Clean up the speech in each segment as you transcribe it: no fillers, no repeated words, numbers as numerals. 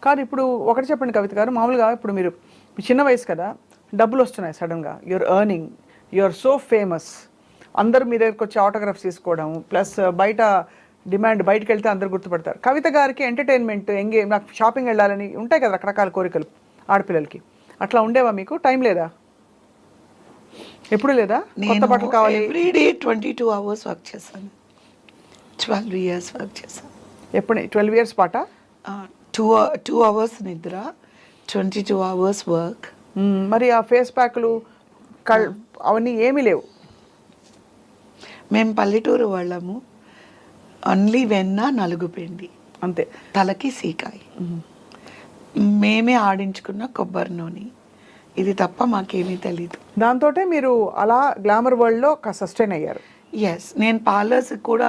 కానీ ఇప్పుడు ఒకటి చెప్పండి కవిత గారు, మామూలుగా ఇప్పుడు మీరు చిన్న వయసు కదా, డబ్బులు వస్తున్నాయి సడన్గా, you're earning, you're so famous, అందరూ మీ దగ్గరకు వచ్చి ఆటోగ్రాఫ్స్ తీసుకోవడం, ప్లస్ బయట డిమాండ్, బయటకు వెళ్తే అందరు గుర్తుపడతారు. కవిత గారికి ఎంటర్టైన్మెంట్, నాకు షాపింగ్ వెళ్ళాలని ఉంటాయి కదా రకరకాల కోరికలు ఆడపిల్లలకి, అట్లా ఉండేవా మీకు? టైం లేదా? ఎప్పుడు లేదా? కొత్త బట్టలు కావాలి. ఎవ్రీడే 22 hours వర్క్ చేశాను, 12 years వర్క్ చేశాను. ఎప్పుడు 12 years పాట? 2 hours నిద్ర, 22 hours వర్క్. మరి ఆ ఫేస్ ప్యాక్లు అవన్నీ ఏమీ లేవు. మేము పల్లెటూరు వాళ్ళము, ఓన్లీ వెన్న, నలుగు పిండి అంతే, తలకి సీకాయ, మేమే ఆడించుకున్న కొబ్బరి నూనె, ఇది తప్ప మాకేమీ తెలీదు. దాంతో మీరు అలా గ్లామర్ వరల్డ్లో సస్టైన్ అయ్యారు. ఎస్, నేను పార్లర్స్ కూడా,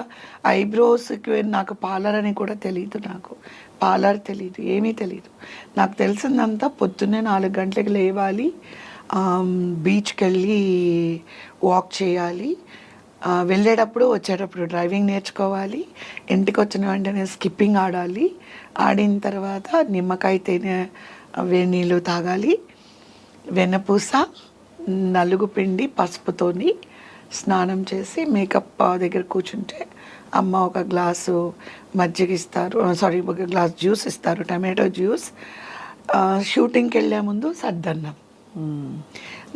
ఐబ్రోస్కి నాకు పార్లర్ అని కూడా తెలియదు, నాకు పార్లర్ తెలీదు, ఏమీ తెలీదు. నాకు తెలిసిందంతా పొద్దున్నే 4 గంటలకు లేవాలి, బీచ్కి వెళ్ళి వాక్ చేయాలి, వెళ్ళేటప్పుడు వచ్చేటప్పుడు డ్రైవింగ్ నేర్చుకోవాలి, ఇంటికి వచ్చిన వెంటనే స్కిప్పింగ్ ఆడాలి, ఆడిన తర్వాత నిమ్మకాయ తేనె వేడి నీళ్ళు తాగాలి, వెన్నపూస, నలుగు పిండి, పసుపుతోని స్నానం చేసి మేకప్ దగ్గర కూర్చుంటే అమ్మ ఒక గ్లాసు మజ్జిగ ఇస్తారు, ఒక గ్లాస్ జ్యూస్ ఇస్తారు, టమాటో జ్యూస్. షూటింగ్కి వెళ్ళే ముందు సద్దన్నం.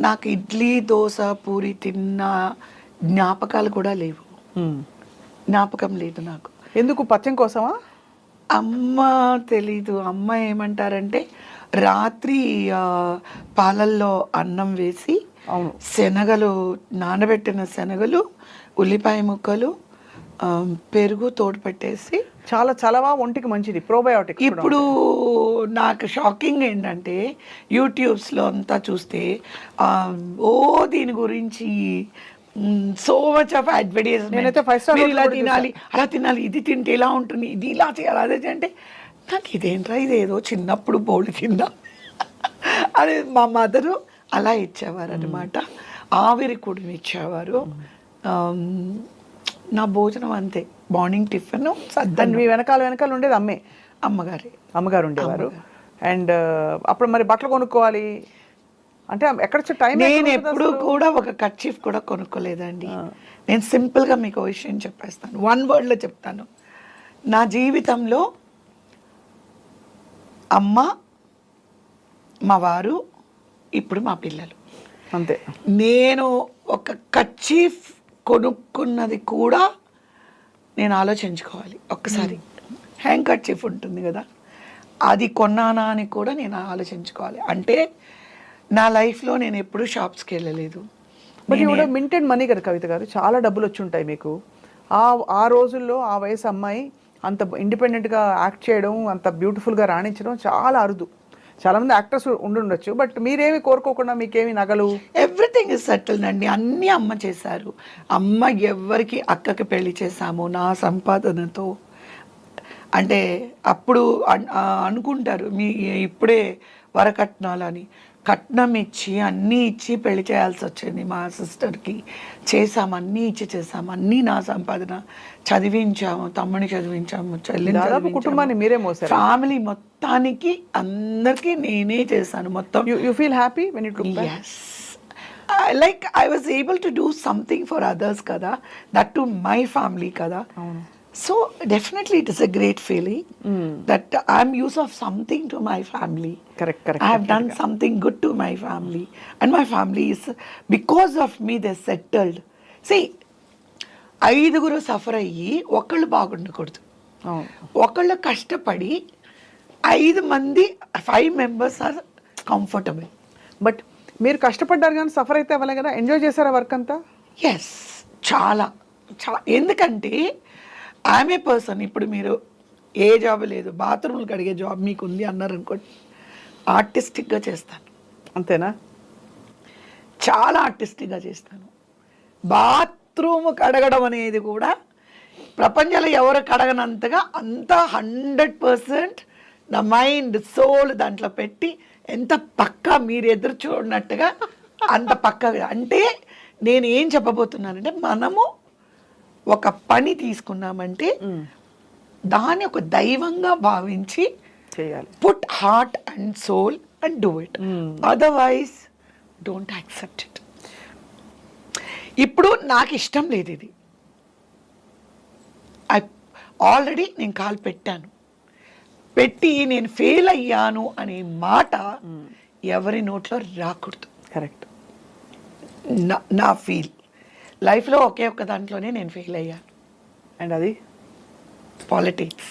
నాకు ఇడ్లీ, దోశ, పూరి తిన్న జ్ఞాపకాలు కూడా లేవు, జ్ఞాపకం లేదు నాకు. ఎందుకు? పచ్చం కోసమా? అమ్మ తెలీదు. అమ్మ ఏమంటారంటే, రాత్రి పాలల్లో అన్నం వేసి శనగలు, నానబెట్టిన శనగలు, ఉల్లిపాయ ముక్కలు, పెరుగు తోడు పెట్టేసి, చాలా చలవా, ఒంటికి మంచిది, ప్రోబయోటిక్. ఇప్పుడు నాకు షాకింగ్ ఏంటంటే, యూట్యూబ్స్లో అంతా చూస్తే దీని గురించి సో మచ్ ఆఫ్ అడ్వర్టైజ్మెంట్, ఇలా తినాలి, అలా తినాలి, ఇది తింటే ఇలా ఉంటుంది, ఇది ఇలా చేయాలి, అదే అంటే నాకు ఇదేంట్రా, ఇదేదో చిన్నప్పుడు బోల్డ్ తిందా అది మా మదరు అలా ఇచ్చేవారు అనమాట. ఆవిరి కూడా ఇచ్చేవారు. నా భోజనం అంతే, మార్నింగ్ టిఫిన్ సద్దన్నం. మీ వెనకాల ఉండేది అమ్మే? అమ్మగారు ఉండేవారు. అండ్ అప్పుడు మరి బట్టలు కొనుక్కోవాలి అంటే ఎక్కడ టైం? నేను ఎప్పుడు కూడా ఒక కర్చీఫ్ కూడా కొనుక్కోలేదండి. నేను సింపుల్గా మీకు ఒక విషయం చెప్పేస్తాను, 1 wordలో చెప్తాను. నా జీవితంలో అమ్మ, మా వారు, ఇప్పుడు మా పిల్లలు, అంతే. నేను ఒక కర్చీఫ్ కొనుక్కున్నది కూడా నేను ఆలోచించుకోవాలి ఒక్కసారి. హ్యాంగ్ కర్చీఫ్ ఉంటుంది కదా, అది కొన్నానా అని కూడా నేను ఆలోచించుకోవాలి. అంటే నా లైఫ్లో నేను ఎప్పుడూ షాప్స్కి వెళ్ళలేదు. బట్ ఇవి మింటెడ్ మనీ కదా కవిత గారు, చాలా డబ్బులు వచ్చి ఉంటాయి మీకు. ఆ రోజుల్లో ఆ వయసు అమ్మాయి అంత ఇండిపెండెంట్గా యాక్ట్ చేయడం, అంత బ్యూటిఫుల్గా రాణించడం చాలా అరుదు. చాలామంది యాక్టర్స్ ఉండొచ్చు, బట్ మీరేమి కోరుకోకుండా మీకేమి నగలు, ఎవ్రీథింగ్ ఇస్ సెటిల్డ్ అండి. అన్నీ అమ్మ చేశారు. అమ్మ ఎవరికి, అక్కకి పెళ్లి చేశాము నా సంపాదనతో. అంటే అప్పుడు అనుకుంటారు మీ ఇప్పుడే వరకట్నాలని, కట్నం ఇచ్చి అన్నీ ఇచ్చి పెళ్లి చేయాల్సి వచ్చింది మా సిస్టర్కి. చేసాము, అన్నీ ఇచ్చి చేసాము, అన్నీ నా సంపాదన. చదివించాము, తమ్ముని చదివించాము, చెల్లిని, కుటుంబాన్ని మీరే మోసారు. ఫ్యామిలీ మొత్తానికి అందరికీ నేనే చేశాను మొత్తం. You feel happy when you look back? yes, like I was able to do something for others kada, that to my family kada. So definitely it is a great feeling that I'm use of something to my family. Correct. I have done something good to my family, and my family is, because of me they settled. See, 5 suffer అయ్యి ఒకళ్ళు బాగుండకూడదు. ఒకళ్ళు కష్టపడి 5 members are comfortable. But మీరు కష్టపడ్డారు కానీ suffer అయితే అవ్వలే కదా, ఎంజాయ్ చేశారా వర్క్ అంతా? ఎస్, చాలా. ఎందుకంటే ఐఎమ్ ఏ పర్సన్, ఇప్పుడు మీరు ఏ జాబ్ లేదు, బాత్రూమ్లు కడిగే జాబ్ మీకు ఉంది అన్నారు అనుకోండి, ఆర్టిస్టిక్గా చేస్తాను. అంతేనా? చాలా ఆర్టిస్టిక్గా చేస్తాను. బాత్రూమ్ కడగడం అనేది కూడా ప్రపంచంలో ఎవరు కడగనంతగా, అంత 100% నా మైండ్, సోల్ దాంట్లో పెట్టి, ఎంత పక్కా మీరు ఎదురు చూడనట్టుగా అంత పక్కగా. అంటే నేను ఏం చెప్పబోతున్నానంటే, మనము ఒక పని తీసుకున్నామంటే దాన్ని ఒక దైవంగా భావించి చేయాలి. Put heart and soul and do it, otherwise don't accept it. ఇప్పుడు నాకు ఇష్టం లేదు ఇది, ఆల్రెడీ నేను కాలు పెట్టి నేను ఫెయిల్ అయ్యాను అనే మాట ఎవరి నోట్లో రాకూడదు. కరెక్ట్. నా ఫీల్ లైఫ్లో ఒకే ఒక్క దాంట్లోనే నేను ఫెయిల్ అయ్యాను, అండ్ అది పాలిటిక్స్.